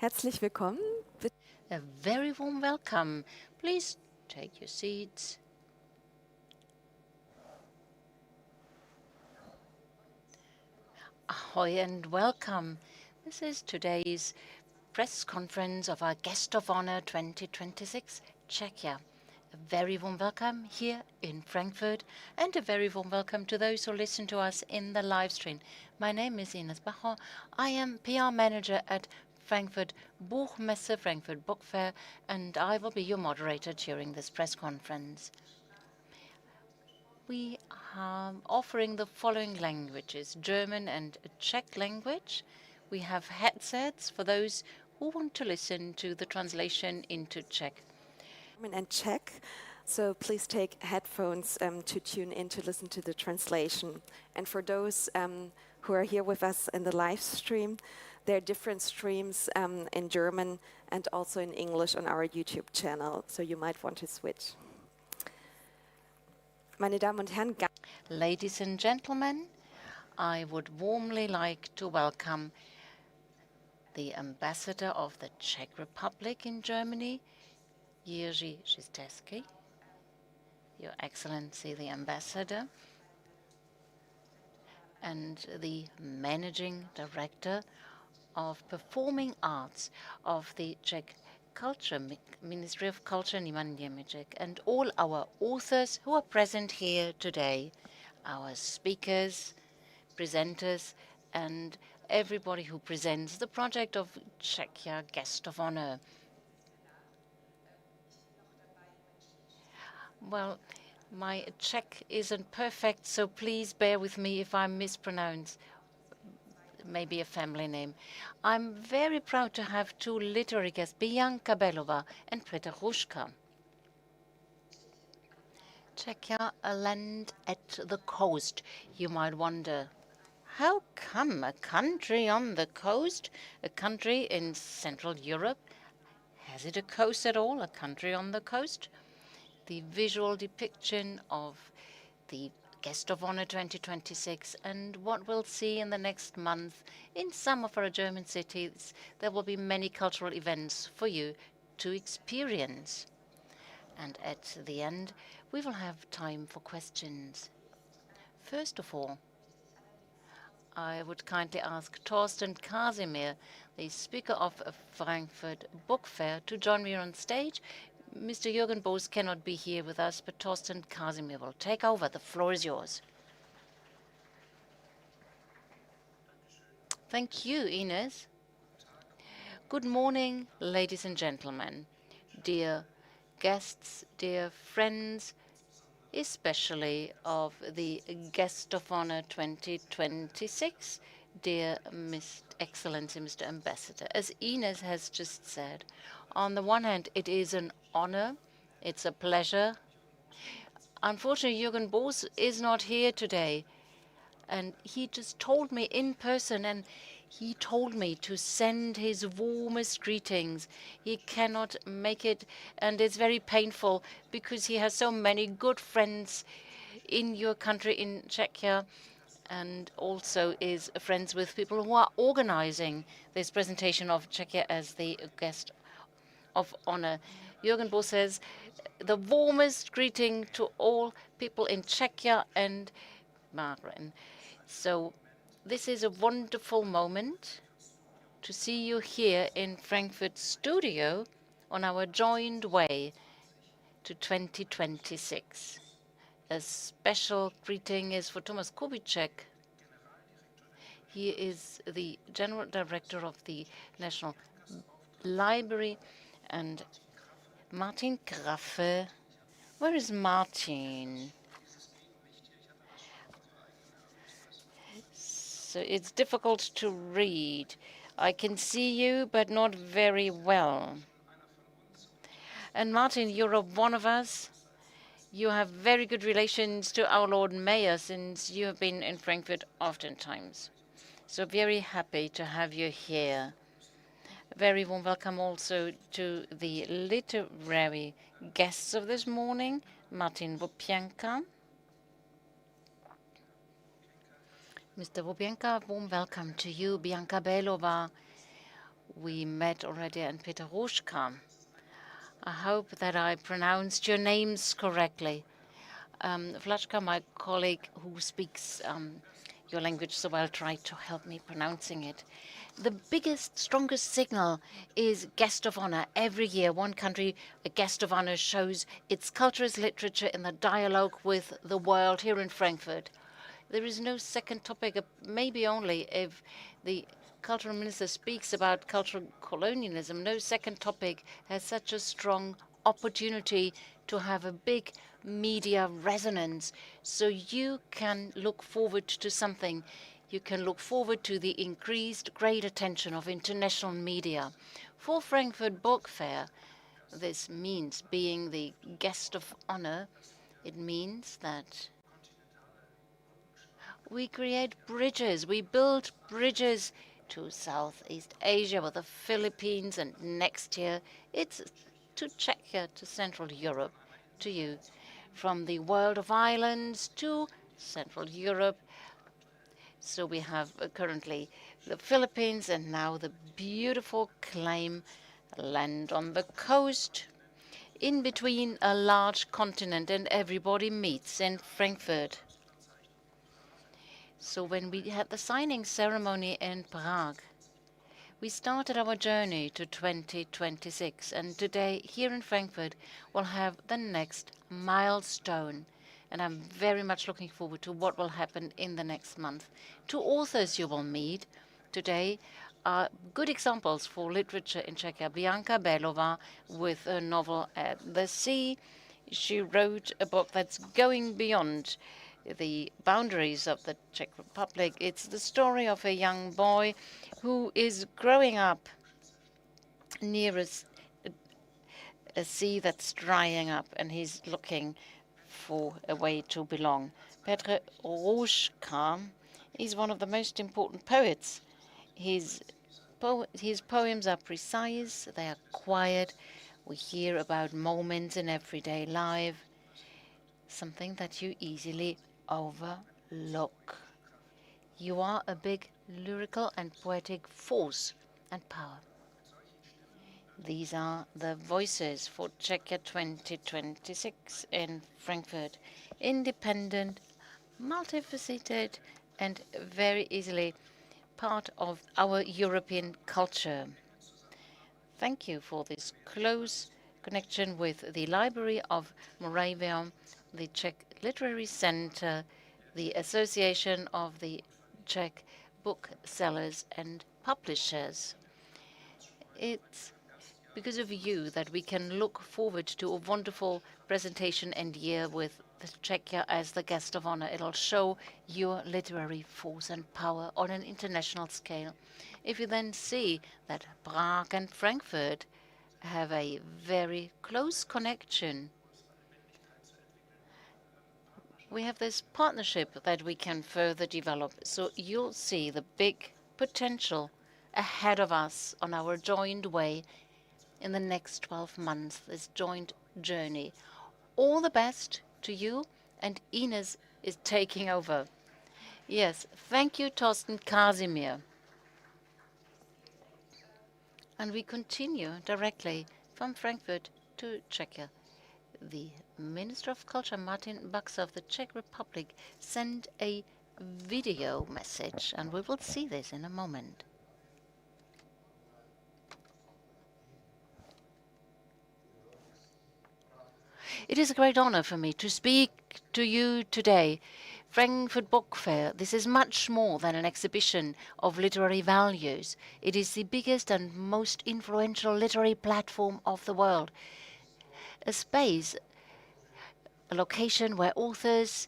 Herzlich willkommen. A very warm welcome. Please take your seats. Ahoy and welcome. This is today's press conference of our Guest of Honor 2026, Czechia. A very warm welcome here in Frankfurt and a very warm welcome to those who listen to us in the live stream. My name is Ines Bacher. I am PR manager at Frankfurt Buchmesse, Frankfurt Book Fair, and I will be your moderator during this press conference. We are offering the following languages: German and Czech language. We have headsets for those who want to listen to the translation into Czech. German and Czech, so please take headphones to tune in to listen to the translation. And for those who are here with us in the live stream, there are different streams in German and also in English on our YouTube channel, so you might want to switch. Meine Damen und Herren, Ladies and gentlemen, I would warmly like to welcome the ambassador of the Czech Republic in Germany, Jiří Žistevský, Your Excellency the Ambassador, and the Managing Director of Performing Arts of the Czech Ministry of Culture, Niman Němeček, and all our authors who are present here today, our speakers, presenters, and everybody who presents the project of Czechia Guest of Honor. Well, my Czech isn't perfect, so please bear with me if I mispronounce maybe a family name. I'm very proud to have two literary guests, Bianca Bellová and Petr Hruška. Czechia, a land at the coast. You might wonder, how come a country on the coast, a country in Central Europe? Has it a coast at all, a country on the coast? The visual depiction of the Guest of Honor 2026 and what we'll see in the next month in some of our German cities. There will be many cultural events for you to experience. And at the end, we will have time for questions. First of all, I would kindly ask Thorsten Casimir, the speaker of a Frankfurt Book Fair, to join me on stage. Mr. Jürgen Boos cannot be here with us, but Thorsten Casimir will take over. The floor is yours. Thank you, Ines. Good morning, ladies and gentlemen, dear guests, dear friends, especially of the Guest of Honor 2026, dear Excellency, Mr. Ambassador. As Ines has just said, on the one hand, it is an honor, it's a pleasure. Unfortunately, Jürgen Boos is not here today, and he just told me in person, and he told me to send his warmest greetings. He cannot make it, and it's very painful because he has so many good friends in your country, in Czechia, and also is friends with people who are organizing this presentation of Czechia as the Guest of Honor. Jürgen Boos says, the warmest greeting to all people in Czechia and Moravian. So this is a wonderful moment to see you here in Frankfurt studio on our joined way to 2026. A special greeting is for Tomáš Kubíček. He is the General Director of the National Library, and Martin Krafl. Where is Martin? So it's difficult to read. I can see you, but not very well. And Martin, you're one of us. You have very good relations to our Lord Mayor since you have been in Frankfurt oftentimes. So very happy to have you here. Very warm welcome also to the literary guests of this morning, Martin Vopěnka. Mr. Vopěnka, warm welcome to you, Bianca Bellová. We met already, and Petr Hruška. I hope that I pronounced your names correctly. Vlaška, my colleague who speaks your language so well, tried to help me pronouncing it. The biggest, strongest signal is guest of honor. Every year, one country, a guest of honor, shows its culture, its literature in the dialogue with the world here in Frankfurt. There is no second topic, maybe only if the cultural minister speaks about cultural colonialism. No second topic has such a strong opportunity to have a big media resonance. So you can look forward to something. You can look forward to the increased great attention of international media. For Frankfurt Book Fair, this means being the guest of honor. It means that we create bridges. We build bridges to Southeast Asia with the Philippines, and next year it's to Czechia, to Central Europe, to you. From the world of islands to Central Europe. So we have currently the Philippines and now the beautiful claim land on the coast, in between a large continent, and everybody meets in Frankfurt. So when we had the signing ceremony in Prague, we started our journey to 2026, and today here in Frankfurt we'll have the next milestone, and I'm very much looking forward to what will happen in the next month. Two authors you will meet today are good examples for literature in Czechia. Bianca Bellová with a novel At the Sea. She wrote a book that's going beyond the boundaries of the Czech Republic. It's the story of a young boy who is growing up near a sea that's drying up, and he's looking for a way to belong. Petr Hruška is one of the most important poets. His poems are precise, they are quiet. We hear about moments in everyday life, something that you easily overlook. You are a big lyrical and poetic force and power. These are the voices for Czechia 2026 in Frankfurt. Independent, multifaceted, and very easily part of our European culture. Thank you for this close connection with the Library of Moravian, the Czech Literary Center, the Association of the Czech Booksellers and Publishers. It's because of you that we can look forward to a wonderful presentation and year with Czechia as the guest of honor. It'll show your literary force and power on an international scale. If you then see that Prague and Frankfurt have a very close connection, we have this partnership that we can further develop. So you'll see the big potential ahead of us on our joint way in the next 12 months, this joint journey. All the best to you, and Ines is taking over. Yes, thank you, Torsten Casimir. And we continue directly from Frankfurt to Czechia. The Minister of Culture, Martin Baxa of the Czech Republic, sent a video message, and we will see this in a moment. It is a great honor for me to speak to you today. Frankfurt Book Fair, this is much more than an exhibition of literary values. It is the biggest and most influential literary platform of the world. A space, a location where authors,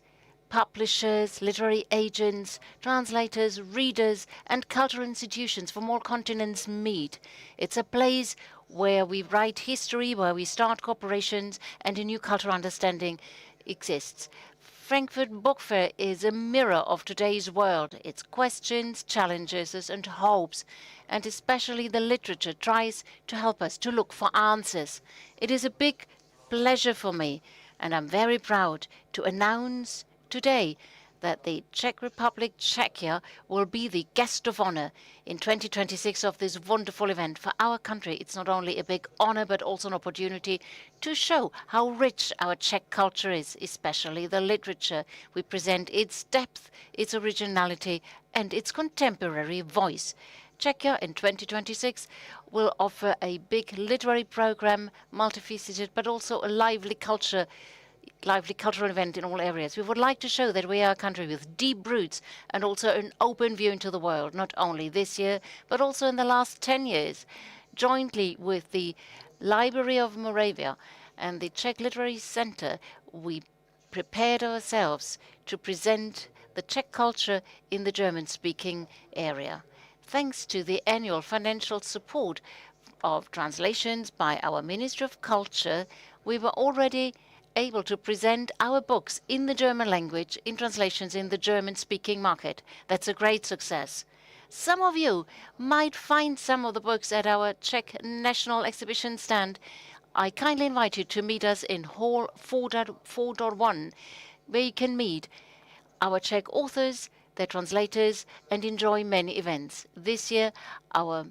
publishers, literary agents, translators, readers, and cultural institutions from all continents meet. It's a place where we write history, where we start cooperations, and a new cultural understanding exists. Frankfurt Book Fair is a mirror of today's world. Its questions, challenges, and hopes, and especially the literature, tries to help us to look for answers. It is a big pleasure for me, and I'm very proud to announce today that the Czech Republic, Czechia, will be the guest of honor in 2026 of this wonderful event. For our country, it's not only a big honor, but also an opportunity to show how rich our Czech culture is, especially the literature. We present its depth, its originality, and its contemporary voice. Czechia in 2026 will offer a big literary program, multifaceted, but also a lively cultural event in all areas. We would like to show that we are a country with deep roots and also an open view into the world, not only this year, but also in the last 10 years. Jointly with the Library of Moravia and the Czech Literary Center, we prepared ourselves to present the Czech culture in the German-speaking area. Thanks to the annual financial support of translations by our Ministry of Culture, we were already able to present our books in the German language in translations in the German-speaking market. That's a great success. Some of you might find some of the books at our Czech National Exhibition stand. I kindly invite you to meet us in Hall 4.1, where you can meet our Czech authors, their translators, and enjoy many events. This year, our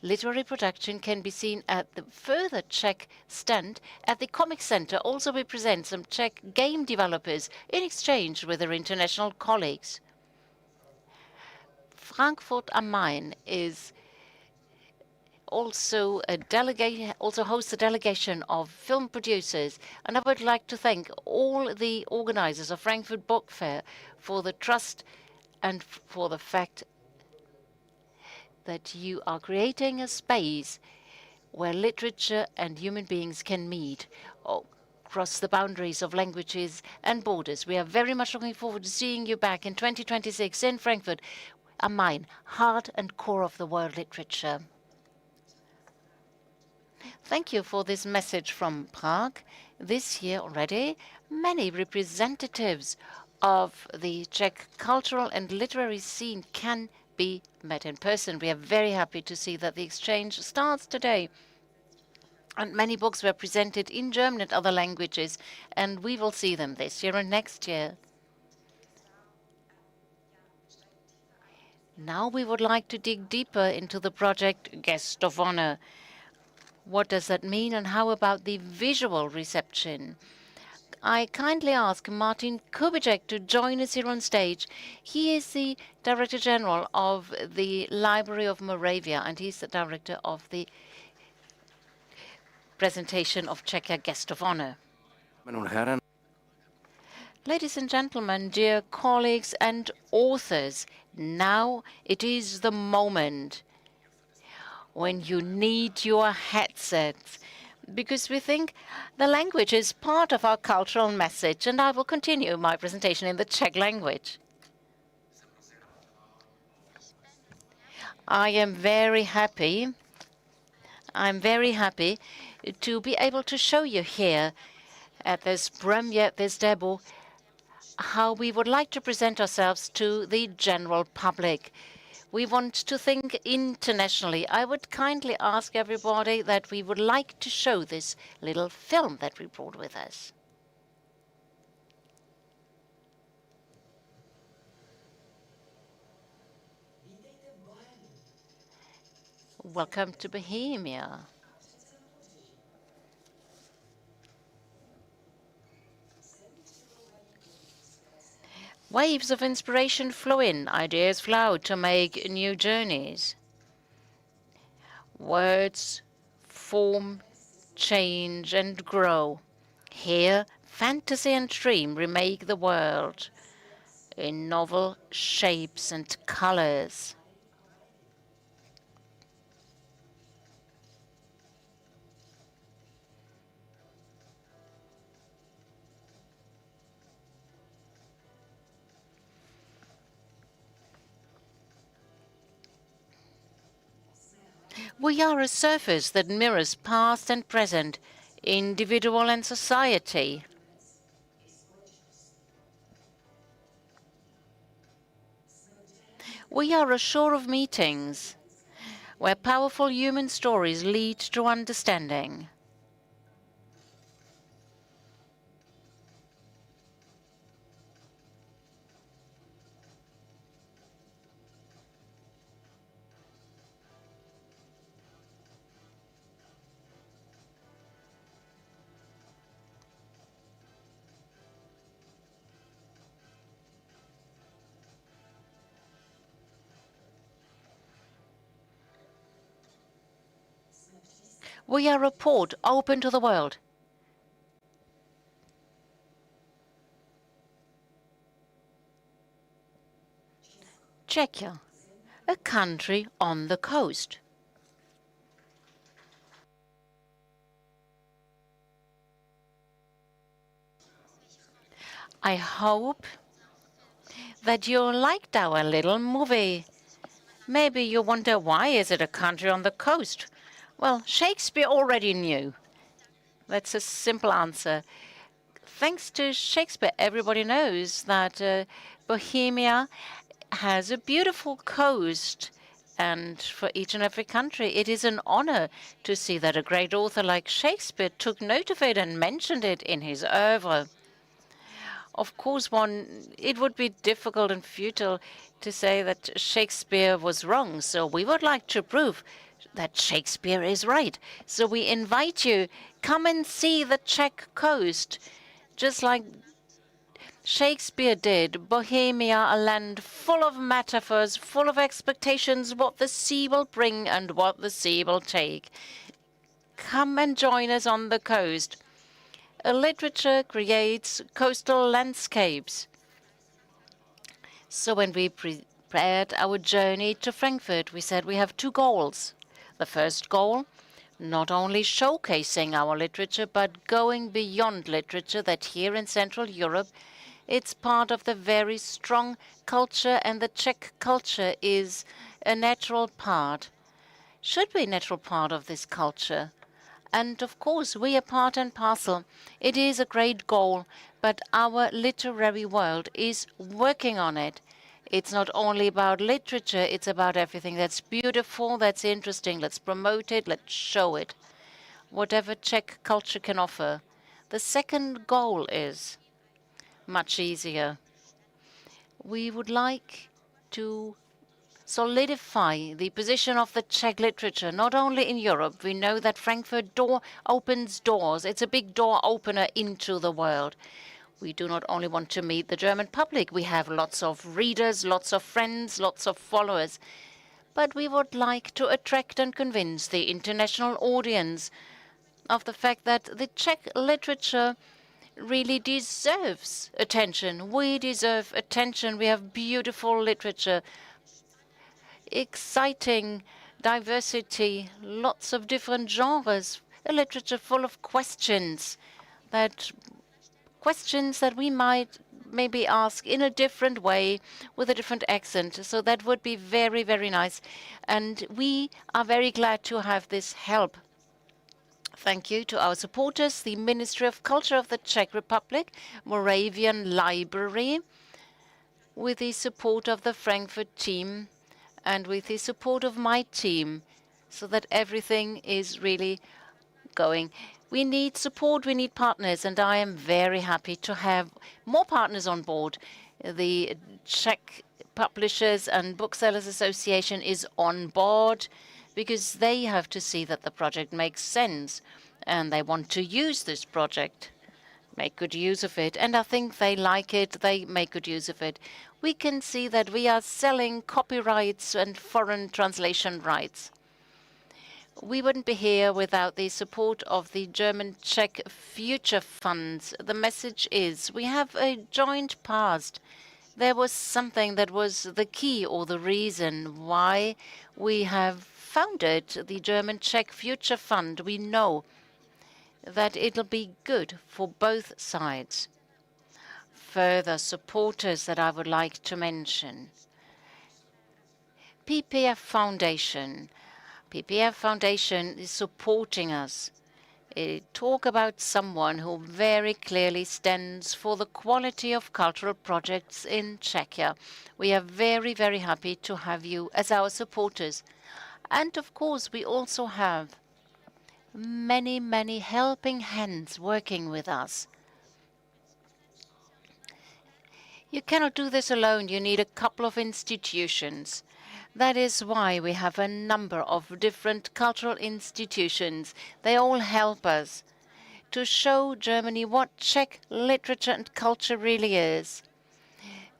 literary production can be seen at the further Czech stand at the Comic Center. Also, we present some Czech game developers in exchange with their international colleagues. Frankfurt am Main is also hosts a delegation of film producers, and I would like to thank all the organizers of Frankfurt Book Fair for the trust and for the fact that you are creating a space where literature and human beings can meet across the boundaries of languages and borders. We are very much looking forward to seeing you back in 2026 in Frankfurt am Main, heart and core of the world literature. Thank you for this message from Prague. This year already, many representatives of the Czech cultural and literary scene can be met in person. We are very happy to see that the exchange starts today. And many books were presented in German and other languages, and we will see them this year and next year. Now we would like to dig deeper into the project Guest of Honor. What does that mean, and how about the visual reception? I kindly ask Martin Kubíček to join us here on stage. He is the Director General of the Library of Moravia, and he's the Director of the presentation of Czechia Guest of Honor. Ladies and gentlemen, dear colleagues and authors, now it is the moment when you need your headsets, because we think the language is part of our cultural message, and I will continue my presentation in the Czech language. I'm very happy to be able to show you here at this premiere, this debut, how we would like to present ourselves to the general public. We want to think internationally. I would kindly ask everybody that we would like to show this little film that we brought with us. Welcome to Bohemia. Waves of inspiration flow in, ideas flow out to make new journeys. Words form, change, and grow. Here, fantasy and dream remake the world in novel shapes and colors. We are a surface that mirrors past and present, individual and society. We are a shore of meetings, where powerful human stories lead to understanding. We are a port open to the world. Czechia, a country on the coast. I hope that you liked our little movie. Maybe you wonder, why is it a country on the coast? Well, Shakespeare already knew. That's a simple answer. Thanks to Shakespeare, everybody knows that Bohemia has a beautiful coast. And for each and every country, it is an honor to see that a great author like Shakespeare took note of it and mentioned it in his oeuvre. Of course, it would be difficult and futile to say that Shakespeare was wrong. So we would like to prove that Shakespeare is right. So we invite you, come and see the Czech coast, just like Shakespeare did. Bohemia, a land full of metaphors, full of expectations, what the sea will bring and what the sea will take. Come and join us on the coast. A literature creates coastal landscapes. So when we prepared our journey to Frankfurt, we said we have two goals. The first goal, not only showcasing our literature, but going beyond literature, that here in Central Europe, it's part of the very strong culture, and the Czech culture is a natural part, should be a natural part of this culture. And of course, we are part and parcel. It is a great goal, but our literary world is working on it. It's not only about literature, it's about everything that's beautiful, that's interesting. Let's promote it, let's show it. Whatever Czech culture can offer. The second goal is much easier. We would like to solidify the position of the Czech literature, not only in Europe. We know that Frankfurt opens doors. It's a big door opener into the world. We do not only want to meet the German public. We have lots of readers, lots of friends, lots of followers. But we would like to attract and convince the international audience of the fact that the Czech literature really deserves attention. We deserve attention. We have beautiful literature, exciting diversity, lots of different genres, a literature full of questions that we might maybe ask in a different way with a different accent. So that would be very, very nice. And we are very glad to have this help. Thank you to our supporters, the Ministry of Culture of the Czech Republic, Moravian Library, with the support of the Frankfurt team and with the support of my team, so that everything is really going. We need support, we need partners, and I am very happy to have more partners on board. The Czech Publishers and Booksellers Association is on board because they have to see that the project makes sense and they want to use this project, make good use of it. And I think they like it, they make good use of it. We can see that we are selling copyrights and foreign translation rights. We wouldn't be here without the support of the German-Czech future funds. The message is we have a joint past. There was something that was the key or the reason why we have founded the German-Czech Future Fund. We know that it'll be good for both sides. Further supporters that I would like to mention. PPF Foundation. PPF Foundation is supporting us. Talk about someone who very clearly stands for the quality of cultural projects in Czechia. We are very, very happy to have you as our supporters. And of course, we also have many, many helping hands working with us. You cannot do this alone. You need a couple of institutions. That is why we have a number of different cultural institutions. They all help us to show Germany what Czech literature and culture really is.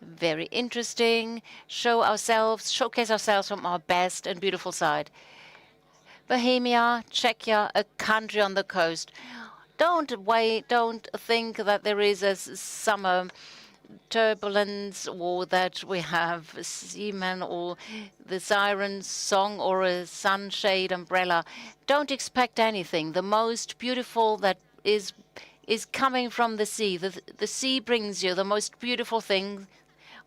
Very interesting, showcase ourselves from our best and beautiful side. Bohemia, Czechia, a country on the coast. Don't think that there is a summer turbulence or that we have seamen or the siren song or a sunshade umbrella. Don't expect anything. The most beautiful that is coming from the sea. The sea brings you the most beautiful thing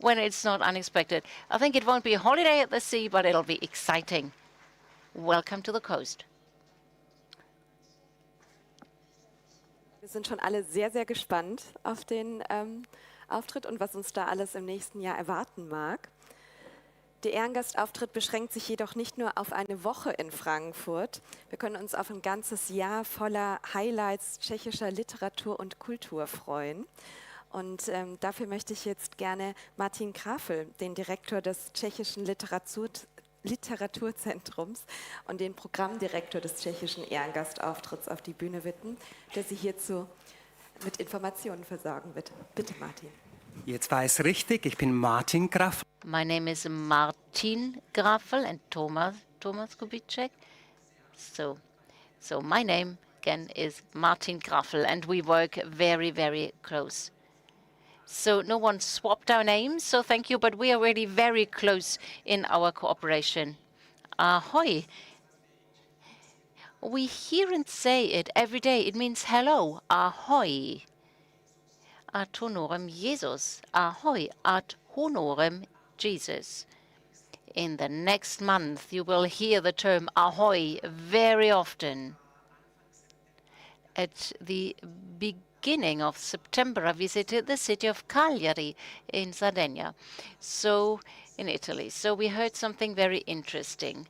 when it's not unexpected. I think it won't be a holiday at the sea, but it'll be exciting. Welcome to the coast. Wir sind schon alle sehr, sehr gespannt auf den Auftritt und was uns da alles im nächsten Jahr erwarten mag. Der Ehrengastauftritt beschränkt sich jedoch nicht nur auf eine Woche in Frankfurt. Wir können uns auf ein ganzes Jahr voller Highlights tschechischer Literatur und Kultur freuen. Und dafür möchte ich jetzt gerne Martin Krafl, den Direktor des tschechischen Literaturzentrums und den Programmdirektor des tschechischen Ehrengastauftritt auf die Bühne bitten, der Sie hierzu mit Informationen versorgen wird. Bitte, Martin. Jetzt war es richtig, ich bin Martin Krafl. My name is Martin Krafl and Tomáš Kubíček. So my name again is Martin Krafl and we work very, very close. So no one swapped our names, so thank you, but we are really very close in our cooperation. Ahoy. We hear and say it every day. It means hello. Ahoy. Ad honorem Jesus. Ahoy. Ad honorem Jesus. In the next month, you will hear the term ahoy very often. At the beginning of September, I visited the city of Cagliari in Sardinia, in Italy. So we heard something very interesting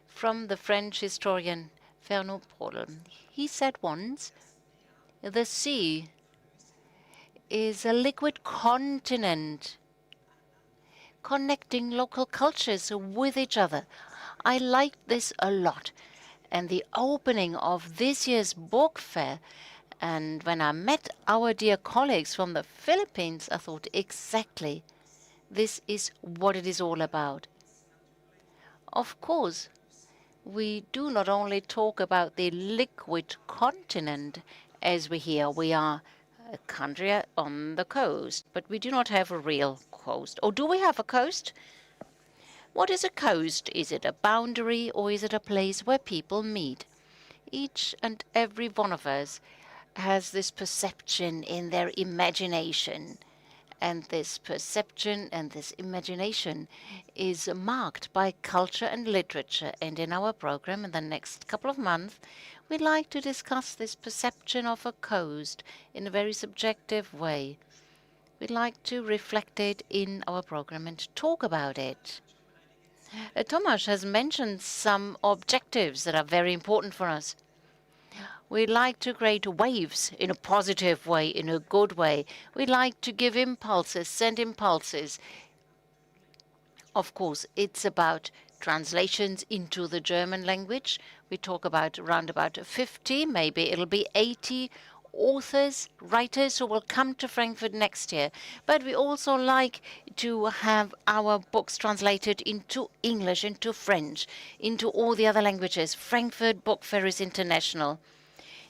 from the French historian Fernand Braudel. He said once, the sea is a liquid continent connecting local cultures with each other. I liked this a lot. And the opening of this year's book fair, and when I met our dear colleagues from the Philippines, I thought exactly this is what it is all about. Of course, we do not only talk about the liquid continent as we hear. We are a country on the coast, but we do not have a real coast. Or do we have a coast? What is a coast? Is it a boundary or is it a place where people meet? Each and every one of us has this perception in their imagination. And this perception and this imagination is marked by culture and literature. And in our program in the next couple of months, we'd like to discuss this perception of a coast in a very subjective way. We'd like to reflect it in our program and talk about it. Tomáš has mentioned some objectives that are very important for us. We'd like to create waves in a positive way, in a good way. We'd like to give impulses, send impulses. Of course, it's about translations into the German language. We talk about around about 50, maybe it'll be 80 authors, writers who will come to Frankfurt next year. But we also like to have our books translated into English, into French, into all the other languages. Frankfurt Book Fair is international.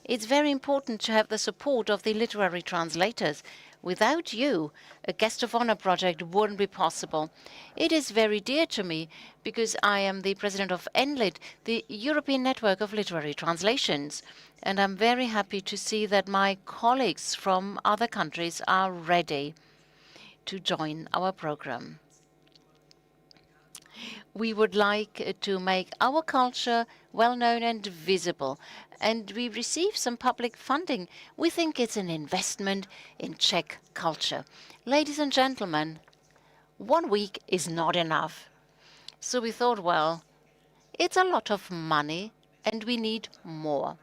It's very important to have the support of the literary translators. Without you, a Guest of Honor project wouldn't be possible. It is very dear to me because I am the president of ENLIT, the European Network of Literary Translations. And I'm very happy to see that my colleagues from other countries are ready to join our program. We would like to make our culture well-known and visible, and we receive some public funding. We think it's an investment in Czech culture. Ladies and gentlemen, 1 week is not enough. So we thought, well, it's a lot of money, and we need more.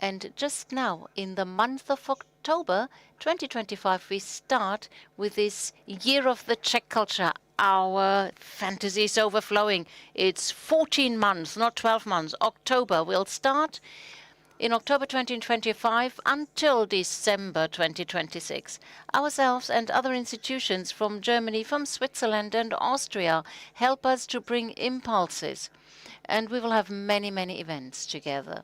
And just now, in the month of October 2025, we start with this Year of the Czech Culture. Our fantasy is overflowing. It's 14 months, not 12 months. October will start in October 2025 until December 2026. Ourselves and other institutions from Germany, from Switzerland and Austria help us to bring impulses, and we will have many, many events together.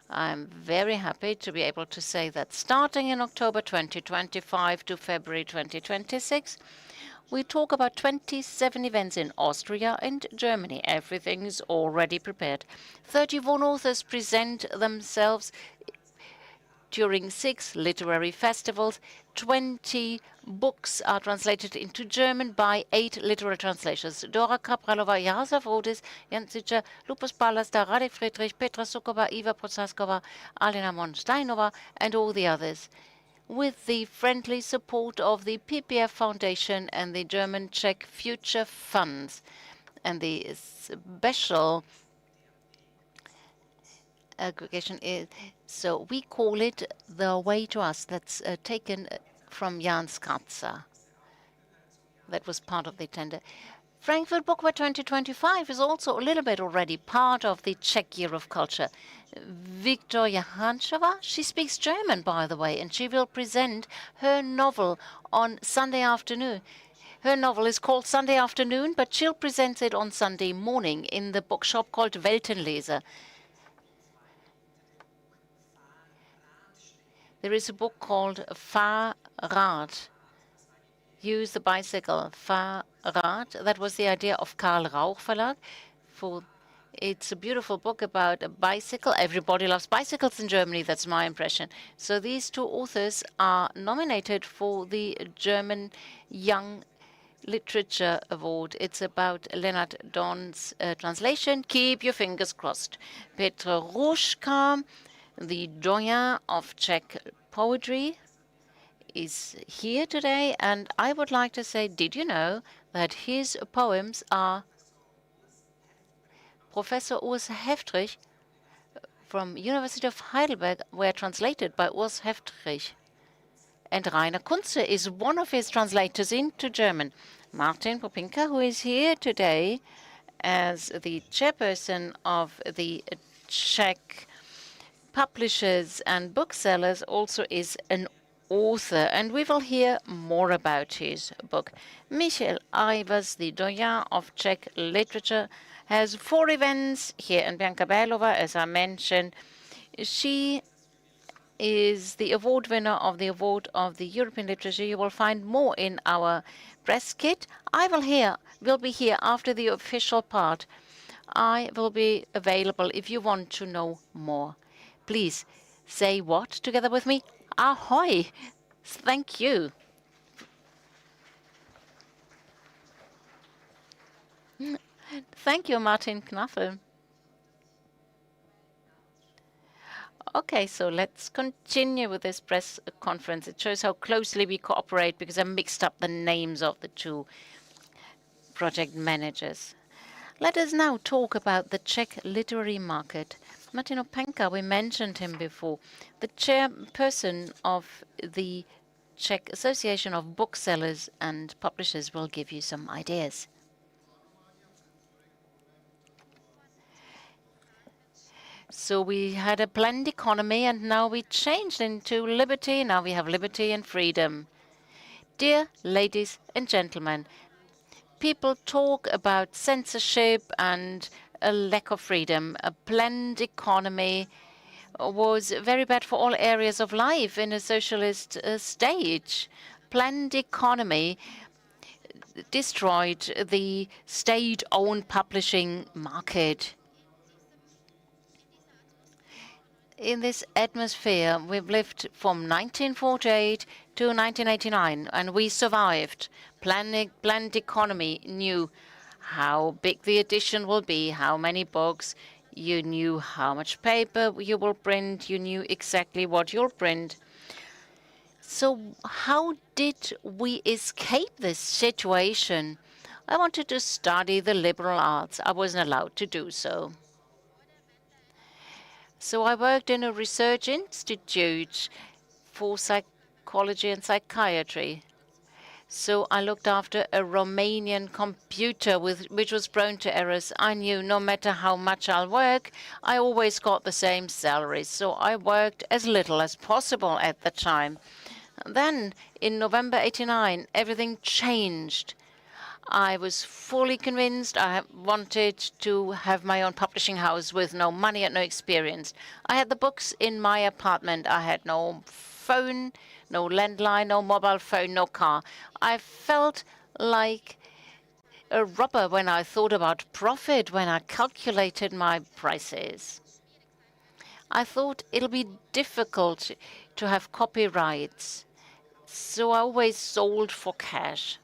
I'm very happy to be able to say that starting in October 2025 to February 2026, we talk about 27 events in Austria and Germany. Everything is already prepared. 31 authors present themselves during 6 literary festivals. 20 books are translated into German by 8 literary translators. Dora Kapralova, Jaroslav Rodis, Jan Zicher, Lupus Palasta, Radek Friedrich, Petra Sukova, Iva Prochaskova, Alina Monsteinova, and all the others, with the friendly support of the PPF Foundation and the German-Czech Future Funds, and the special aggregation is, so we call it The Way to Us. That's taken from Jan Skatza. That was part of the tender. Frankfurt Book Fair 2025 is also a little bit already part of the Czech Year of Culture. Viktoria Hanšová, she speaks German, by the way, and she will present her novel on Sunday afternoon. Her novel is called Sunday Afternoon, but she'll present it on Sunday morning in the bookshop called Weltenleser. There is a book called Fahrrad, Use the Bicycle, Fahrrad. That was the idea of Karl Rauch Verlag. It's a beautiful book about a bicycle. Everybody loves bicycles in Germany, that's my impression. So these 2 authors are nominated for the German Young Literature Award. It's about Leonard Dorn's translation, Keep Your Fingers Crossed. Petr Hruška, the doyen of Czech poetry, is here today, and I would like to say, did you know that his poems are Professor Urs Heftrich from University of Heidelberg were translated by Urs Heftrich. And Rainer Kunze is one of his translators into German. Martin Vopěnka, who is here today as the chairperson of the Czech Publishers and Booksellers, also is an author, and we will hear more about his book. Michael Ivers, the doyen of Czech literature, has 4 events here, and Bianca Bellová, as I mentioned, she is the award winner of the Award of the European Literature. You will find more in our press kit. I will be here after the official part. I will be available if you want to know more. Please say what together with me? Ahoy! Thank you. Thank you, Martin Knafel. Okay, so let's continue with this press conference. It shows how closely we cooperate because I mixed up the names of the 2 project managers. Let us now talk about the Czech literary market. Martin Vopěnka, we mentioned him before, the chairperson of the Czech Association of Booksellers and Publishers, will give you some ideas. So we had a planned economy, and now we changed into liberty. Now we have liberty and freedom. Dear ladies and gentlemen, people talk about censorship and a lack of freedom. A planned economy was very bad for all areas of life in a socialist state. Planned economy destroyed the state-owned publishing market. In this atmosphere, we've lived from 1948 to 1989, and we survived. Planned economy knew how big the edition will be, how many books. You knew how much paper you will print. You knew exactly what you'll print. So how did we escape this situation? I wanted to study the liberal arts. I wasn't allowed to do so. So I worked in a research institute for psychology and psychiatry. So I looked after a Romanian computer which was prone to errors. I knew no matter how much I'll work, I always got the same salary. So I worked as little as possible at the time. Then in November 89, everything changed. I was fully convinced I wanted to have my own publishing house with no money and no experience. I had the books in my apartment. I had no phone, no landline, no mobile phone, no car. I felt like a robber when I thought about profit, when I calculated my prices. I thought it'll be difficult to have copyrights, so I always sold for cash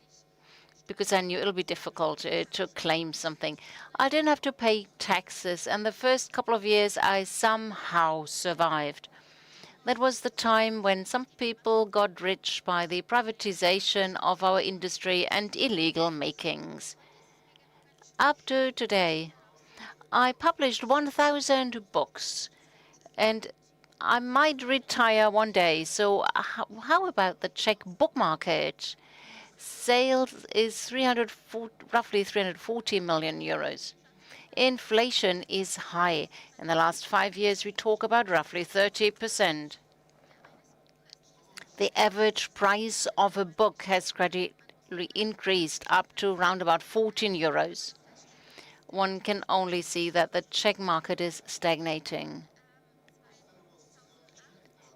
because I knew it'll be difficult to claim something. I didn't have to pay taxes, and the first couple of years I somehow survived. That was the time when some people got rich by the privatization of our industry and illegal makings. Up to today, I published 1,000 books, and I might retire one day. So how about the Czech book market? Sales is roughly 340 million euros. Inflation is high. In the last 5 years, we talk about roughly 30%. The average price of a book has gradually increased up to around about 14 euros. One can only see that the Czech market is stagnating.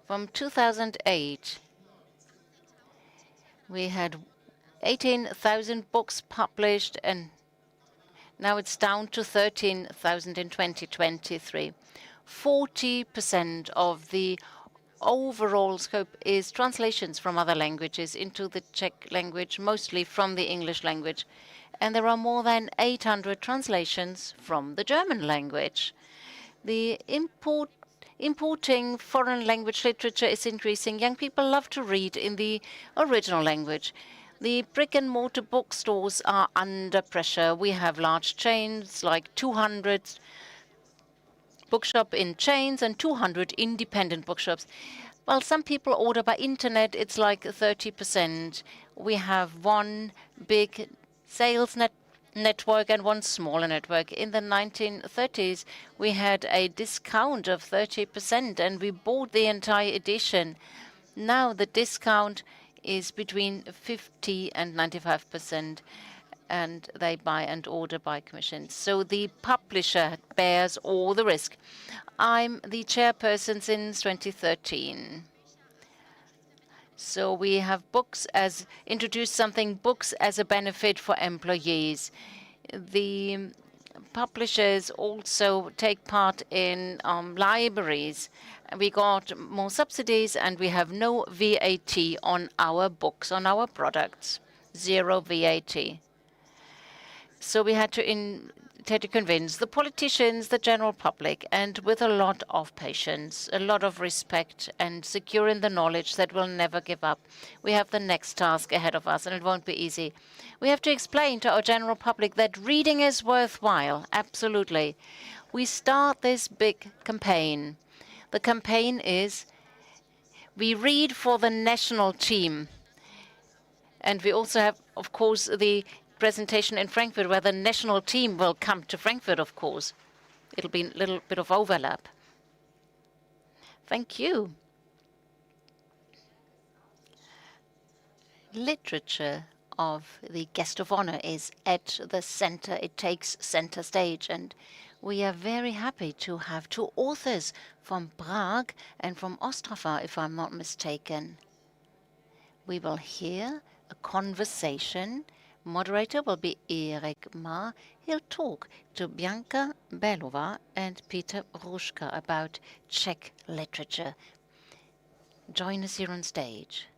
From 2008, we had 18,000 books published, and now it's down to 13,000 in 2023. 40% of the overall scope is translations from other languages into the Czech language, mostly from the English language. And there are more than 800 translations from the German language. The importing foreign language literature is increasing. Young people love to read in the original language. The brick-and-mortar bookstores are under pressure. We have large chains like 200 bookshop in chains and 200 independent bookshops. Well, some people order by internet. It's like 30%. We have one big sales network and one smaller network. In the 1930s, we had a discount of 30%, and we bought the entire edition. Now the discount is between 50 and 95%, and they buy and order by commission. So the publisher bears all the risk. I'm the chairperson since 2013. So we have introduced books as a benefit for employees. The publishers also take part in libraries. We got more subsidies, and we have no VAT on our books, on our products, 0 VAT. So we had to convince the politicians, the general public, and with a lot of patience, a lot of respect, and secure in the knowledge that we'll never give up. We have the next task ahead of us, and it won't be easy. We have to explain to our general public that reading is worthwhile, absolutely. We start this big campaign. The campaign is, we read for the national team. And we also have, of course, the presentation in Frankfurt, where the national team will come to Frankfurt, of course. It'll be a little bit of overlap. Thank you. Literature of the guest of honor is at the center. It takes center stage, and we are very happy to have two authors from Prague and from Ostrava, if I'm not mistaken. We will hear a conversation. Moderator will be Erik Ma. He'll talk to Bianca Bellová and Petr Hruška about Czech literature. Join us here on stage.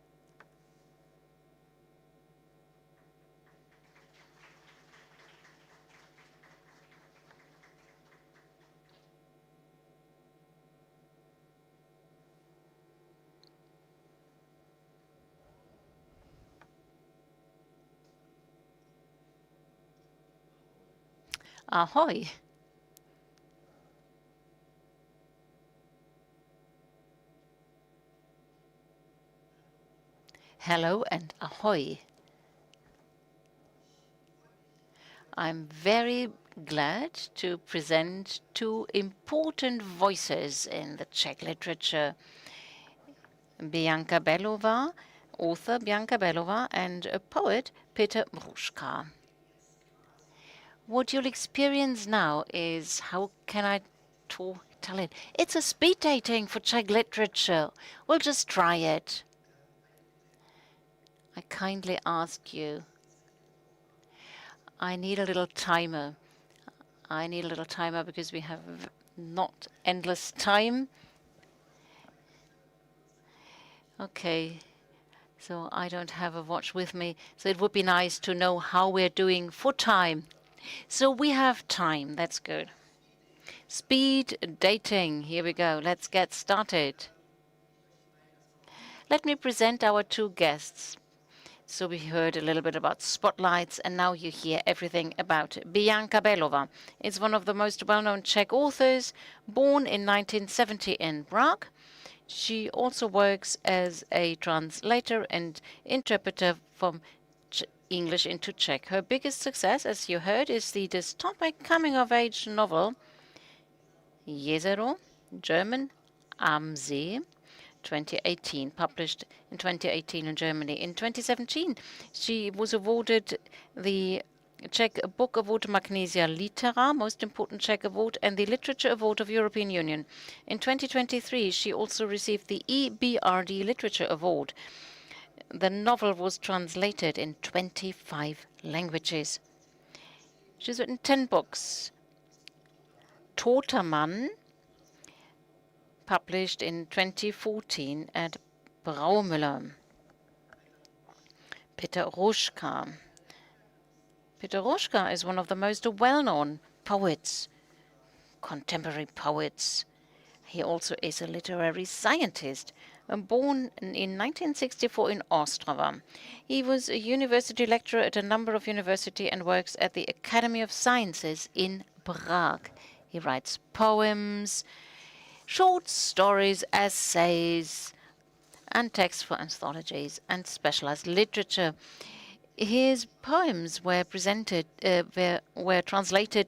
Ahoy. Hello and ahoy. I'm very glad to present two important voices in the Czech literature. Bianca Bellová, author Bianca Bellová, and a poet, Petr Hruška. What you'll experience now is, how can I tell it? It's a speed dating for Czech literature. We'll just try it. I kindly ask you. I need a little timer. I need a little timer because we have not endless time. Okay, so I don't have a watch with me, so it would be nice to know how we're doing for time. So we have time, that's good. Speed dating, here we go, let's get started. Let me present our two guests. So we heard a little bit about spotlights, and now you hear everything about Bianca Bellová. It's one of the most well-known Czech authors, born in 1970 in Prague. She also works as a translator and interpreter from English into Czech. Her biggest success, as you heard, is the dystopic coming-of-age novel Jezero, German, Am See, 2018, published in 2018 in Germany. In 2017, she was awarded the Czech Book Award Magnesia Litera, most important Czech award, and the Literature Award of European Union. In 2023, she also received the EBRD Literature Award. The novel was translated in 25 languages. She's written 10 books. Toter Mann, published in 2014 at Braumüller. Petr Hruška. Petr Hruška is one of the most well-known poets, contemporary poets. He also is a literary scientist. Born in 1964 in Ostrava. He was a university lecturer at a number of universities and works at the Academy of Sciences in Prague. He writes poems, short stories, essays, and texts for anthologies and specialized literature. His poems were translated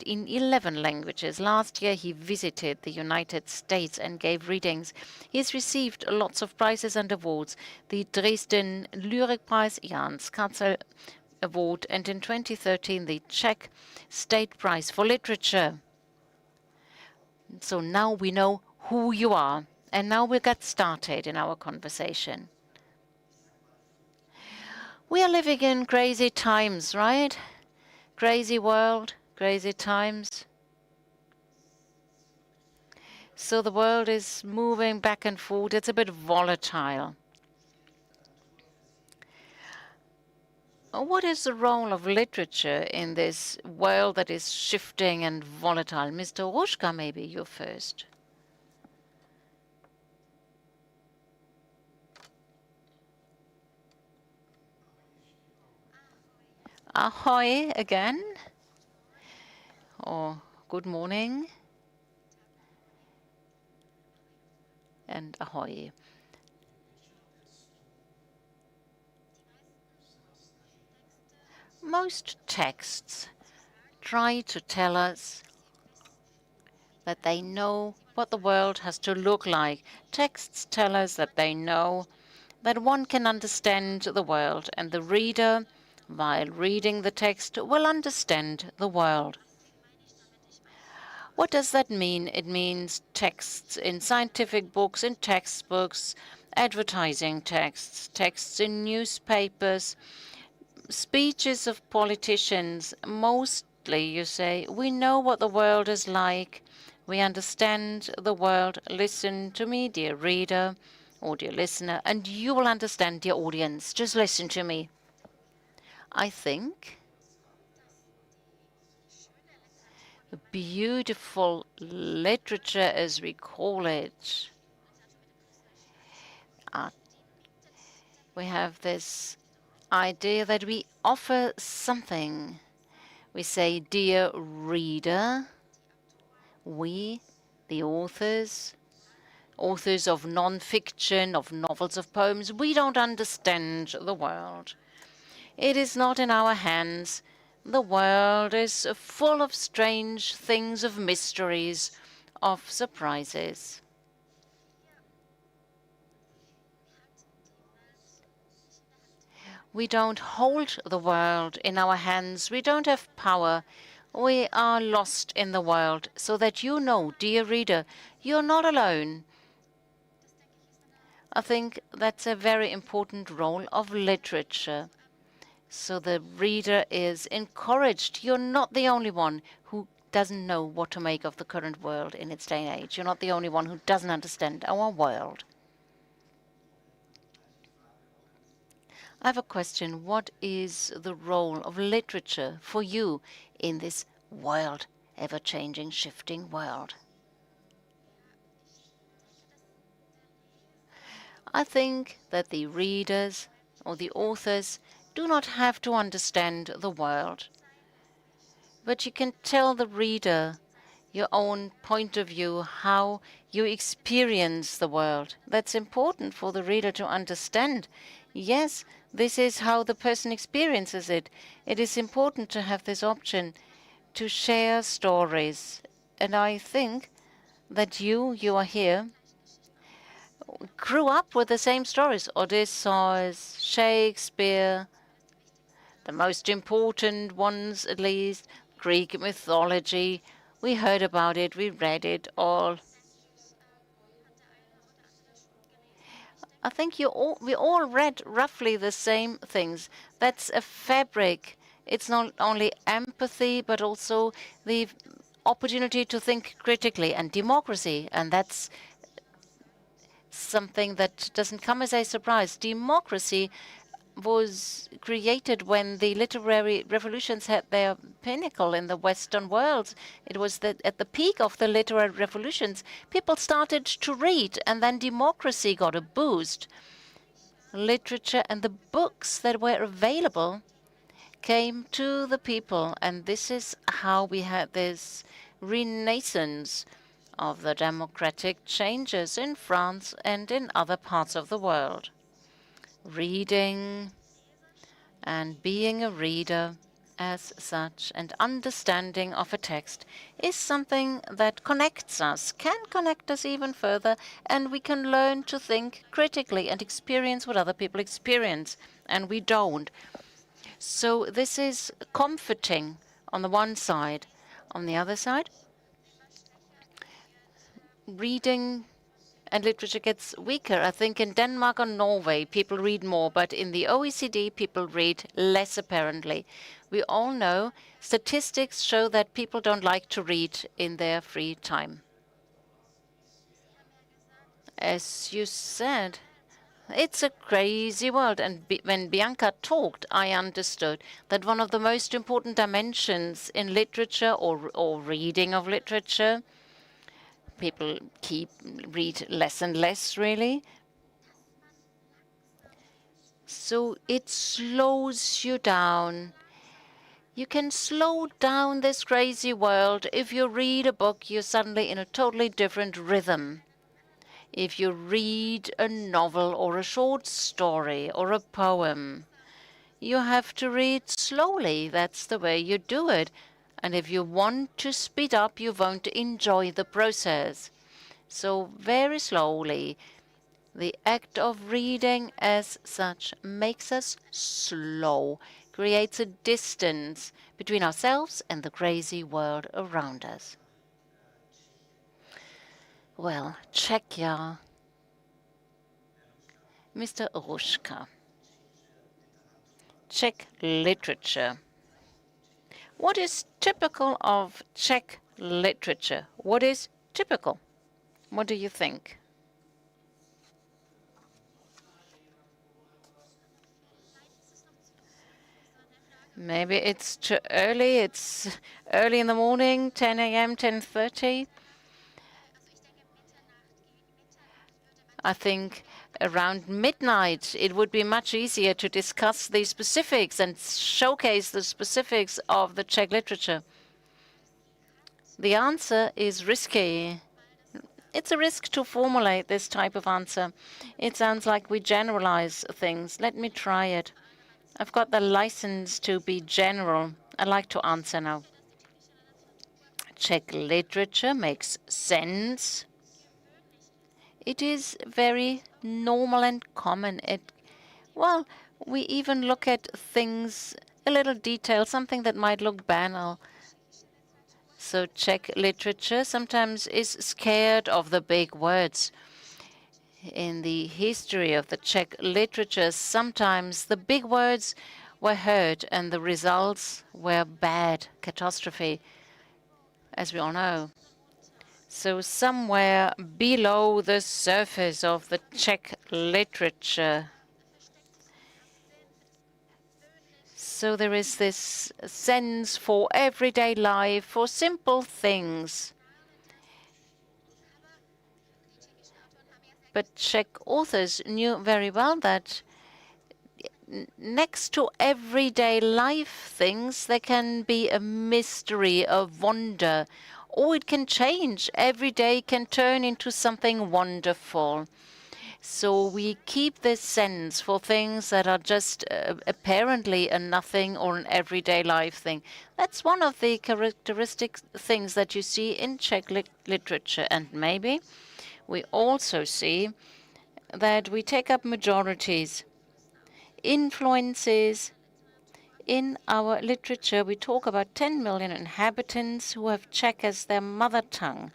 in 11 languages. Last year, he visited the United States and gave readings. He's received lots of prizes and awards: the Dresden Lyric Prize, Jans Katzel Award, and in 2013, the Czech State Prize for Literature. So now we know who you are, and now we'll get started in our conversation. We are living in crazy times, right? Crazy world, crazy times. So the world is moving back and forth. It's a bit volatile. What is the role of literature in this world that is shifting and volatile? Mr. Hruška, maybe you first. Ahoy again, or good morning, and ahoy. Most texts try to tell us that they know what the world has to look like. Texts tell us that they know that one can understand the world, and the reader, while reading the text, will understand the world. What does that mean? It means texts in scientific books, in textbooks, advertising texts, texts in newspapers, speeches of politicians. Mostly, you say, we know what the world is like. We understand the world. Listen to me, dear reader or dear listener, and you will understand, dear audience. Just listen to me. I think beautiful literature, as we call it, we have this idea that we offer something. We say, dear reader, we, the authors of non-fiction, of novels, of poems, we don't understand the world. It is not in our hands. The world is full of strange things, of mysteries, of surprises. We don't hold the world in our hands. We don't have power. We are lost in the world, so that you know, dear reader, you're not alone. I think that's a very important role of literature. So the reader is encouraged. You're not the only one who doesn't know what to make of the current world in its day and age. You're not the only one who doesn't understand our world. I have a question. What is the role of literature for you in this world, ever-changing, shifting world? I think that the readers or the authors do not have to understand the world, but you can tell the reader your own point of view, how you experience the world. That's important for the reader to understand. Yes, this is how the person experiences it. It is important to have this option to share stories. And I think that you are here, grew up with the same stories. Odysseus, Shakespeare, the most important ones at least, Greek mythology. We heard about it, we read it all. I think we all read roughly the same things. That's a fabric. It's not only empathy, but also the opportunity to think critically, and democracy. And that's something that doesn't come as a surprise. Democracy was created when the literary revolutions had their pinnacle in the Western world. It was at the peak of the literary revolutions, people started to read, and then democracy got a boost. Literature and the books that were available came to the people, and this is how we had this renaissance of the democratic changes in France and in other parts of the world. Reading and being a reader as such and understanding of a text is something that connects us, can connect us even further, and we can learn to think critically and experience what other people experience, and we don't. So this is comforting on the one side. On the other side, reading and literature gets weaker. I think in Denmark or Norway, people read more, but in the OECD, people read less, apparently. We all know statistics show that people don't like to read in their free time. As you said, it's a crazy world. And when Bianca talked, I understood that one of the most important dimensions in literature or reading of literature, people read less and less, really. So it slows you down. You can slow down this crazy world. If you read a book, you're suddenly in a totally different rhythm. If you read a novel or a short story or a poem, you have to read slowly. That's the way you do it. And if you want to speed up, you won't enjoy the process. So very slowly, the act of reading as such makes us slow, creates a distance between ourselves and the crazy world around us. Well, Czechia. Mr. Hruška. Czech literature. What is typical of Czech literature? What is typical? What do you think? Maybe it's too early. It's early in the morning, 10 a.m., 10:30. I think around midnight it would be much easier to discuss the specifics and showcase the specifics of the Czech literature. The answer is risky. It's a risk to formulate this type of answer. It sounds like we generalize things. Let me try it. I've got the license to be general. I'd like to answer now. Czech literature makes sense. It is very normal and common. Well, we even look at things, a little detail, something that might look banal. So Czech literature sometimes is scared of the big words. In the history of the Czech literature, sometimes the big words were heard and the results were bad, catastrophe, as we all know. So somewhere below the surface of the Czech literature, so there is this sense for everyday life, for simple things. But Czech authors knew very well that next to everyday life things, there can be a mystery, a wonder, or it can change. Every day can turn into something wonderful. So we keep this sense for things that are just apparently a nothing or an everyday life thing. That's one of the characteristic things that you see in Czech literature. And maybe we also see that we take up majorities, influences. In our literature, we talk about 10 million inhabitants who have Czech as their mother tongue,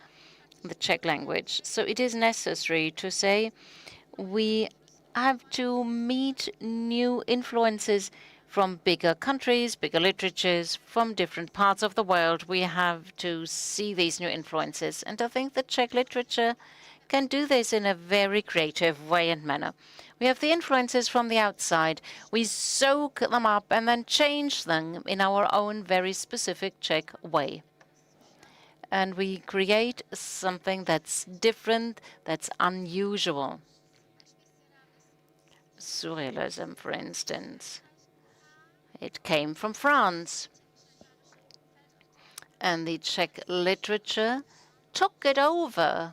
the Czech language. So it is necessary to say we have to meet new influences from bigger countries, bigger literatures, from different parts of the world. We have to see these new influences. And I think the Czech literature can do this in a very creative way and manner. We have the influences from the outside. We soak them up and then change them in our own very specific Czech way. And we create something that's different, that's unusual. Surrealism, for instance. It came from France. And the Czech literature took it over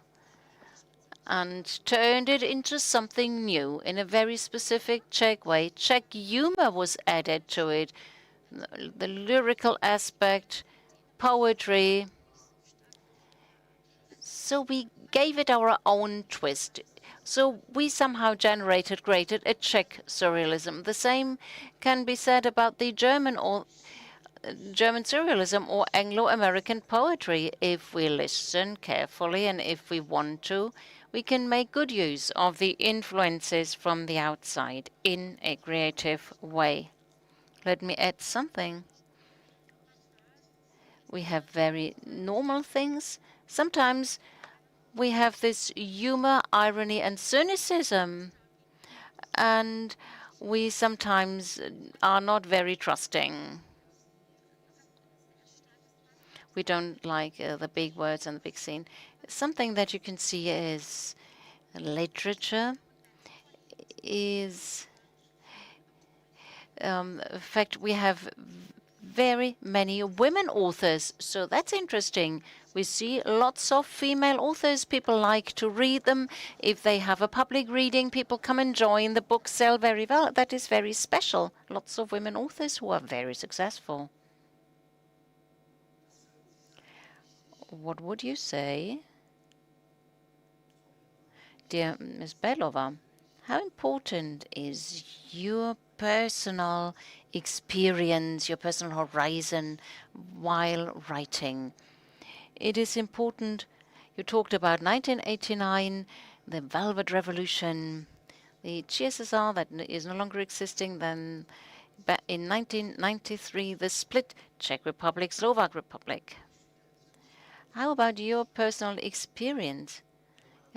and turned it into something new in a very specific Czech way. Czech humor was added to it, the lyrical aspect, poetry. So we gave it our own twist. So we somehow created a Czech surrealism. The same can be said about the German surrealism or Anglo-American poetry. If we listen carefully and if we want to, we can make good use of the influences from the outside in a creative way. Let me add something. We have very normal things. Sometimes we have this humor, irony, and cynicism. And we sometimes are not very trusting. We don't like the big words and the big scene. Something that you can see is literature is, in fact, we have very many women authors, so that's interesting. We see lots of female authors. People like to read them. If they have a public reading, people come and join. The books sell very well. That is very special. Lots of women authors who are very successful. What would you say, dear Ms. Bellová, how important is your personal experience, your personal horizon while writing? It is important. You talked about 1989, the Velvet Revolution, the CSSR that is no longer existing. Then in 1993, the split Czech Republic, Slovak Republic. How about your personal experience?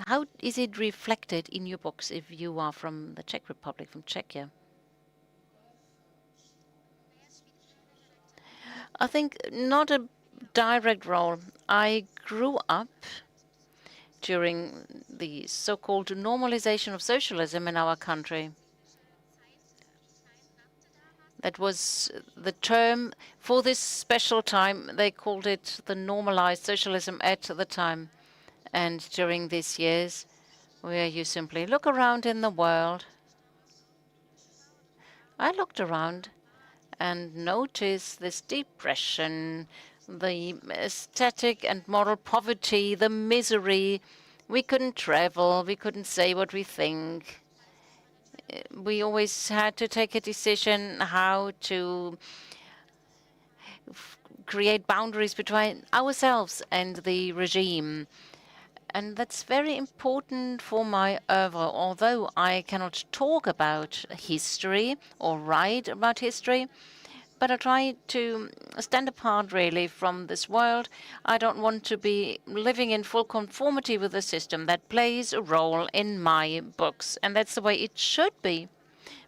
How is it reflected in your books if you are from the Czech Republic, from Czechia? I think not a direct role. I grew up during the so-called normalization of socialism in our country. That was the term for this special time. They called it the normalized socialism at the time. And during these years, where you simply look around in the world, I looked around and notice this depression, the aesthetic and moral poverty, the misery. We couldn't travel, we couldn't say what we think. We always had to take a decision how to create boundaries between ourselves and the regime. And that's very important for my oeuvre. Although I cannot talk about history or write about history, but I try to stand apart really from this world. I don't want to be living in full conformity with the system that plays a role in my books. And that's the way it should be.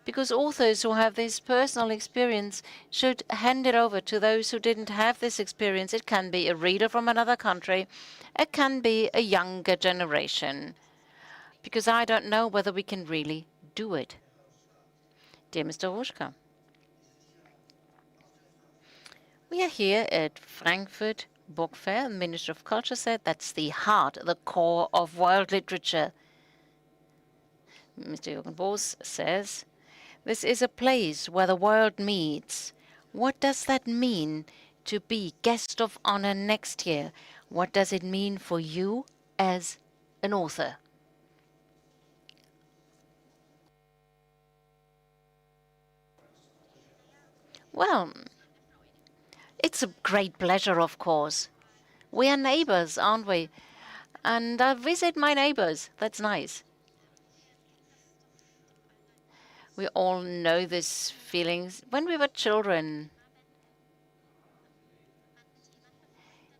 Because authors who have this personal experience should hand it over to those who didn't have this experience. It can be a reader from another country. It can be a younger generation. Because I don't know whether we can really do it. Dear Mr. Hruška, we are here at Frankfurt Book Fair. The Minister of Culture said that's the heart, the core of world literature. Mr. Jürgen Boos says, this is a place where the world meets. What does that mean to be guest of honor next year? What does it mean for you as an author? Well, it's a great pleasure, of course. We are neighbors, aren't we? And I visit my neighbors. That's nice. We all know these feelings. When we were children,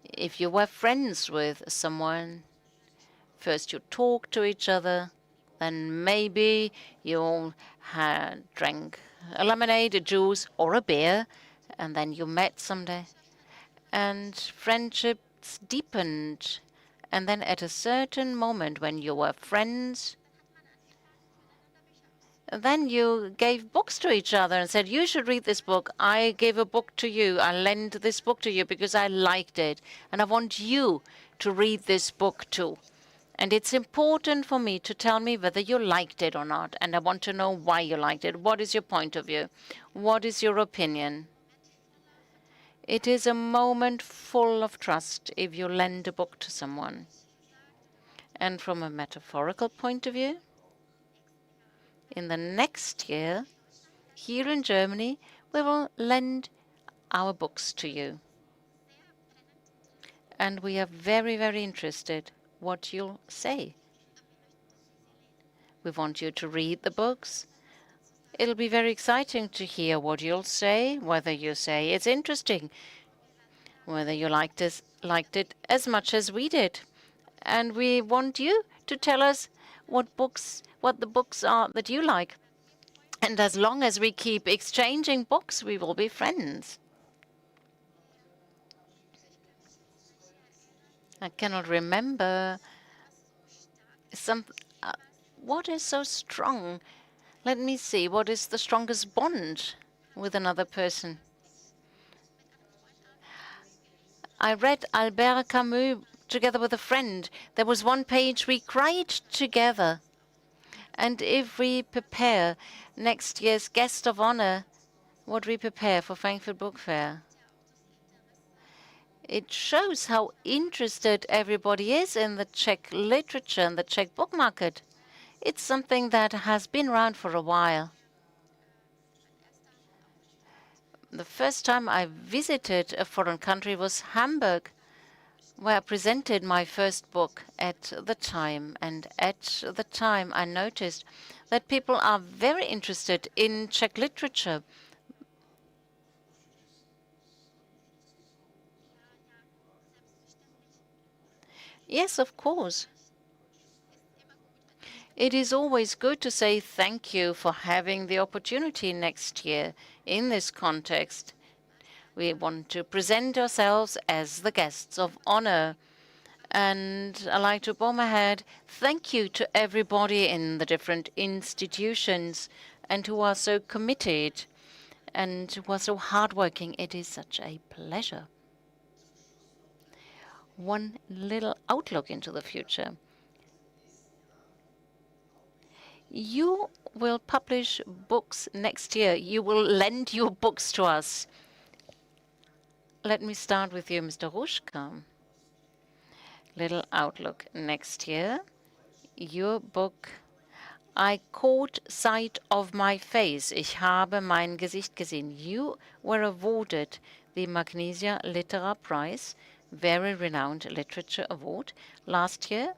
if you were friends with someone, first you talked to each other, then maybe you had drank a lemonade, a juice, or a beer, and then you met someday. And friendships deepened. And then at a certain moment when you were friends, then you gave books to each other and said, you should read this book. I gave a book to you. I lent this book to you because I liked it. And I want you to read this book too. And it's important for me to tell me whether you liked it or not. And I want to know why you liked it. What is your point of view? What is your opinion? It is a moment full of trust if you lend a book to someone. And from a metaphorical point of view, in the next year, here in Germany, we will lend our books to you. And we are very, very interested what you'll say. We want you to read the books. It'll be very exciting to hear what you'll say, whether you say it's interesting, whether you liked it as much as we did. And we want you to tell us what the books are that you like. And as long as we keep exchanging books, we will be friends. I cannot remember what is so strong. Let me see, what is the strongest bond with another person? I read Albert Camus together with a friend. There was one page we cried together. And if we prepare next year's guest of honor, what we prepare for Frankfurt Book Fair, it shows how interested everybody is in the Czech literature and the Czech book market. It's something that has been around for a while. The first time I visited a foreign country was Hamburg, where I presented my first book at the time. And at the time, I noticed that people are very interested in Czech literature. Yes, of course. It is always good to say thank you for having the opportunity next year in this context. We want to present ourselves as the guests of honor. And I'd like to bow my head. Thank you to everybody in the different institutions and who are so committed and who are so hardworking. It is such a pleasure. One little outlook into the future. You will publish books next year. You will lend your books to us. Let me start with you, Mr. Hruška. Little outlook next year. Your book, I caught sight of my face. Ich habe mein Gesicht gesehen. You were awarded the Magnesia Litera Prize, very renowned literature award. Last year,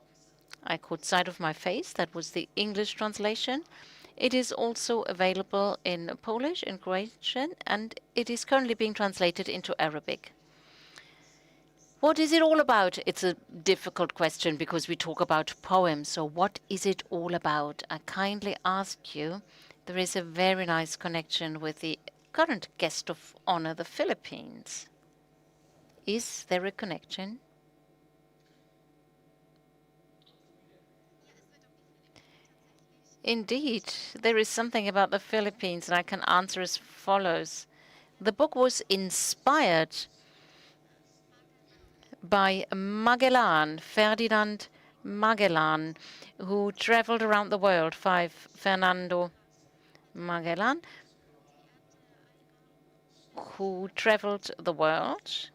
I caught sight of my face. That was the English translation. It is also available in Polish, in Croatian, and it is currently being translated into Arabic. What is it all about? It's a difficult question because we talk about poems. So what is it all about? I kindly ask you. There is a very nice connection with the current guest of honor, the Philippines. Is there a connection? Indeed, there is something about the Philippines, and I can answer as follows. The book was inspired by Magellan, Ferdinand Magellan, who traveled around the world, Fernando Magellan, who traveled the world.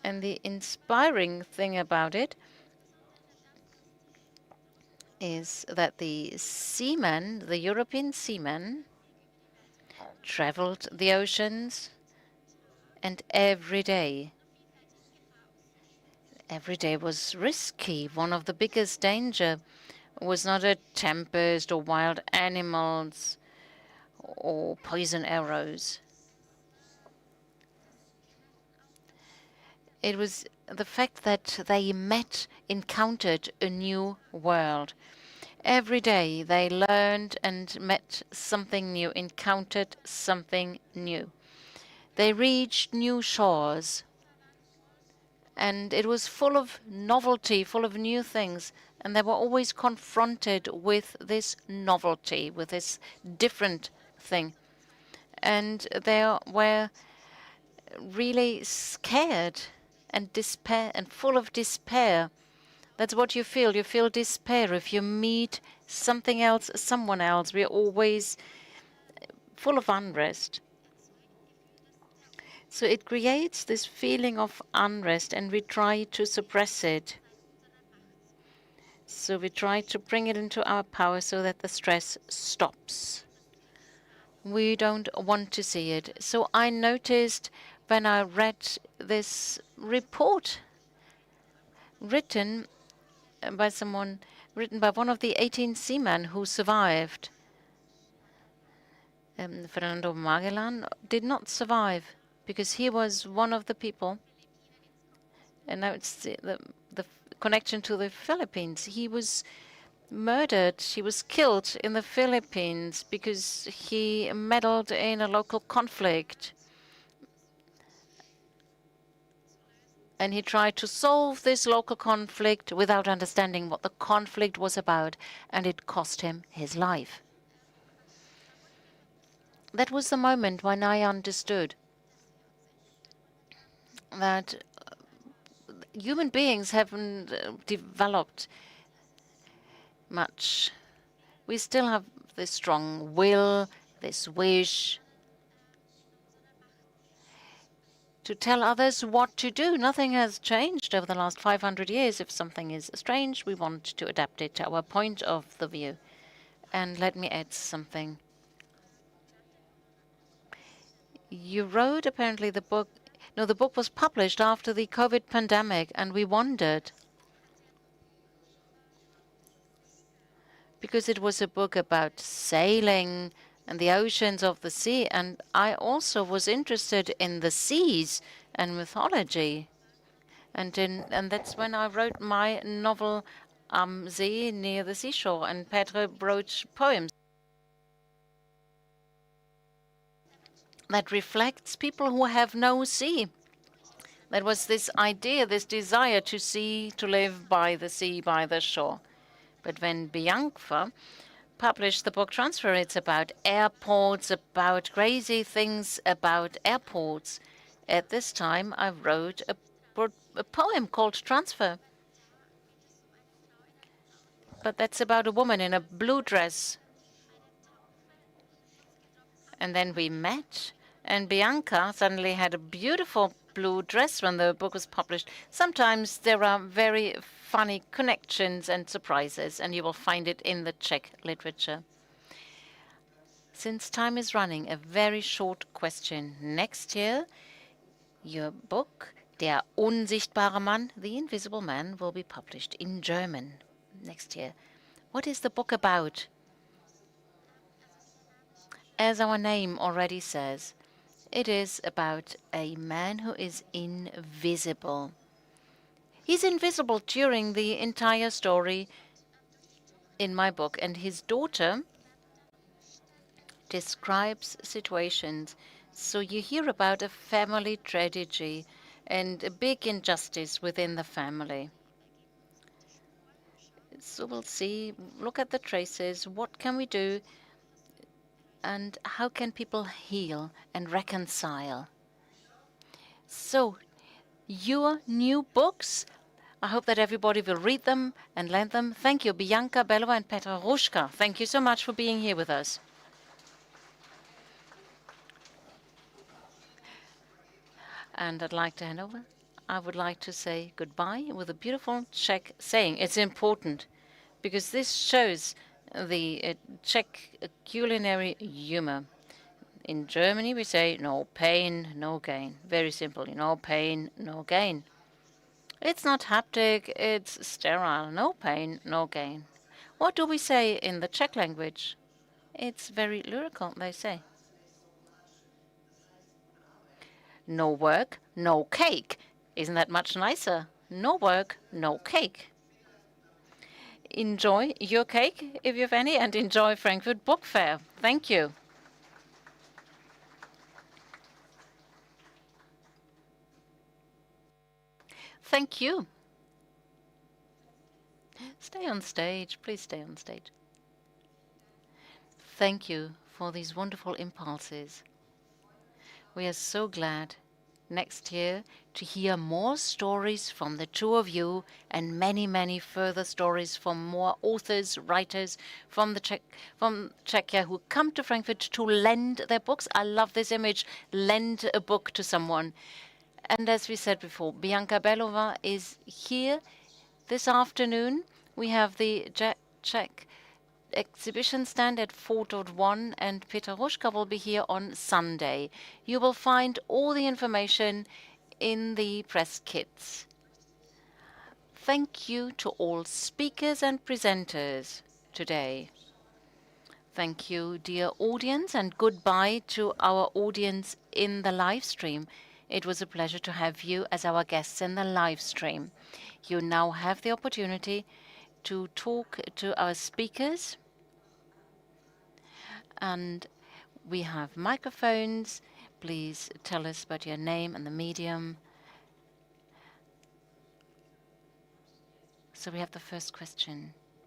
And the inspiring thing about it is that the seamen, the European seamen, traveled the oceans, and every day was risky. One of the biggest danger was not a tempest or wild animals or poison arrows. It was the fact that they encountered a new world. Every day they learned and met something new, encountered something new. They reached new shores, and it was full of novelty, full of new things, and they were always confronted with this novelty, with this different thing. And they were really scared and despair and full of despair. That's what you feel. You feel despair if you meet something else, someone else. We're always full of unrest. So it creates this feeling of unrest, and we try to suppress it. So we try to bring it into our power so that the stress stops. We don't want to see it. So I noticed when I read this report written by one of the 18 seamen who survived. Fernando Magellan did not survive because he was one of the people. And now it's the connection to the Philippines. He was murdered. He was killed in the Philippines because he meddled in a local conflict. And he tried to solve this local conflict without understanding what the conflict was about, and it cost him his life. That was the moment when I understood that human beings haven't developed much. We still have this strong will, this wish to tell others what to do. Nothing has changed over the last 500 years. If something is strange, we want to adapt it to our point of the view. And let me add something. You wrote apparently the book. No, the book was published after the COVID pandemic, and we wondered, because it was a book about sailing and the oceans of the sea, and I also was interested in the seas and mythology. And that's when I wrote my novel See, Near the Seashore, and Petr wrote poems that reflects people who have no sea. There was this idea, this desire to see, to live by the sea, by the shore. But when Bianca published the book Transfer, it's about airports, about crazy things about airports. At this time, I wrote a poem called Transfer. but that's about a woman in a blue dress. And then we met, and Bianca suddenly had a beautiful blue dress when the book was published. Sometimes there are very funny connections and surprises, and you will find it in the Czech literature. Since time is running, a very short question. Next year, your book, Der unsichtbare Mann, The Invisible Man, will be published in German next year. What is the book about? As our name already says, it is about a man who is invisible. He's invisible during the entire story in my book, and his daughter describes situations. So you hear about a family tragedy and a big injustice within the family. So we'll see, look at the traces, what can we do, and how can people heal and reconcile. So, your new books, I hope that everybody will read them and lend them. Thank you, Bianca Bellová and Petr Hruška. Thank you so much for being here with us. And I'd like to hand over. I would like to say goodbye with a beautiful Czech saying. It's important because this shows the Czech culinary humor. In Germany, we say no pain, no gain. Very simple. No pain, no gain. It's not haptic, it's sterile. No pain, no gain. What do we say in the Czech language? It's very lyrical, they say. No work, no cake. Isn't that much nicer? No work, no cake. Enjoy your cake, if you have any, and enjoy Frankfurt Book Fair. Thank you. Thank you. Stay on stage. Please stay on stage. Thank you for these wonderful impulses. We are so glad next year to hear more stories from the two of you and many, many further stories from more authors, writers from Czechia who come to Frankfurt to lend their books. I love this image, lend a book to someone. And as we said before, Bianca Bellová is here this afternoon. We have the Czech exhibition stand at 4.1 and Petr Hruška will be here on Sunday. You will find all the information in the press kits. Thank you to all speakers and presenters today. Thank you, dear audience, and goodbye to our audience in the live stream. It was a pleasure to have you as our guests in the live stream. You now have the opportunity to talk to our speakers. And we have microphones. Please tell us about your name and the medium. So we have the first question.